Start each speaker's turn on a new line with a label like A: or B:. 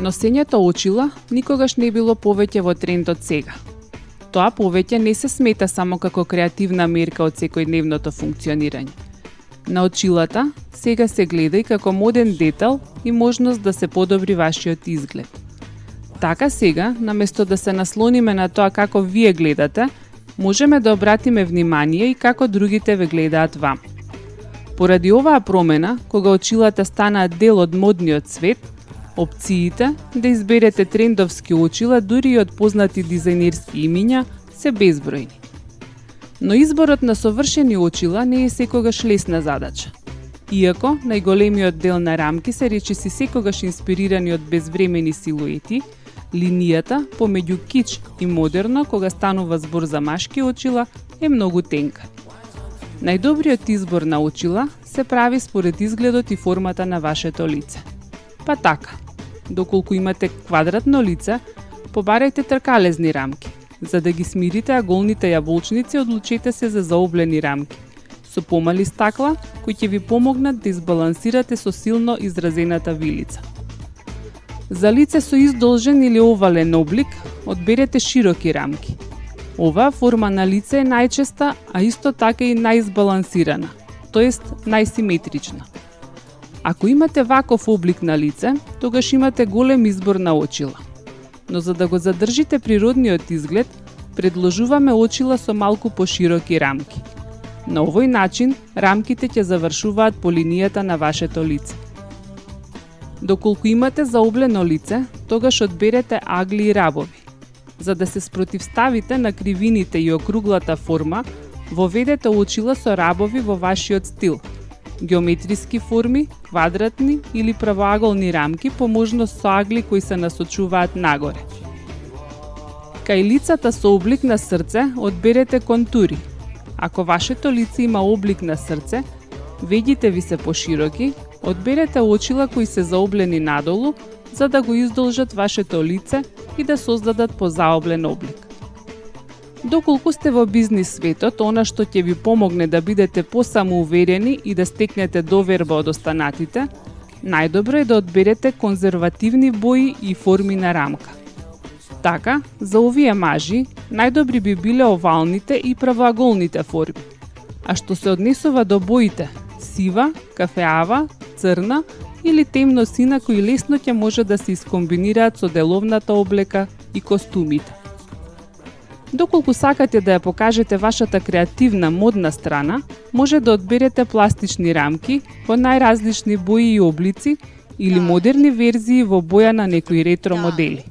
A: Носењето очила никогаш не било повеќе во тренд од сега. Тоа повеќе не се смета само како креативна мерка од секојдневното функционирање. На очилата сега се гледа и како моден детал и можност да се подобри вашиот изглед. Така сега, наместо да се наслониме на тоа како вие гледате, можеме да обратиме внимание и како другите ве гледаат вам. Поради оваа промена, кога очилата станаат дел од модниот свет, опциите да изберете трендовски очила дури и од познати дизајнерски имиња се безбројни. Но изборот на совршени очила не е секогаш лесна задача. Иако најголемиот дел на рамки се речиси секогаш инспирирани од безвремени силуети, линијата помеѓу кич и модерно кога станува збор за машки очила е многу тенка. Најдобриот избор на очила се прави според изгледот и формата на вашето лице. Па така, доколку имате квадратно лице, побарајте тркалезни рамки. За да ги смирите аголните јаболчници, одлучете се за заоблени рамки со помали стакла, кои ќе ви помогнат да избалансирате со силно изразената вилица. За лице со издолжен или овален облик, одберете широки рамки. Оваа форма на лице е најчеста, а исто така и најизбалансирана, тоест најсиметрична. Ако имате ваков облик на лице, тогаш имате голем избор на очила. Но за да го задржите природниот изглед, предложуваме очила со малку пошироки рамки. На овој начин, рамките ќе завршуваат по линијата на вашето лице. Доколку имате заоблено лице, тогаш одберете агли и рабови. За да се спротивставите на кривините и округлата форма, воведете очила со рабови во вашиот стил. Геометриски форми, квадратни или правоаголни рамки, по можност со агли кои се насочуваат нагоре. Кај лицата со облик на срце, одберете контури. Ако вашето лице има облик на срце, веѓите ви се пошироки, одберете очила кои се заоблени надолу, за да го издолжат вашето лице и да создадат позаоблен облик. Доколку сте во бизнис светот, она што ќе ви помогне да бидете посамоуверени и да стекнете доверба од останатите, најдобро е да одберете конзервативни бои и форми на рамка. Така, за овие мажи, најдобри би биле овалните и правоаголните форми. А што се однесува до боите, сива, кафеава, црна или темно сина кои лесно ќе може да се искомбинираат со деловната облека и костумите. Доколку сакате да ја покажете вашата креативна модна страна, може да одберете пластични рамки во најразлични бои и облици или модерни верзии во боја на некои ретро модели.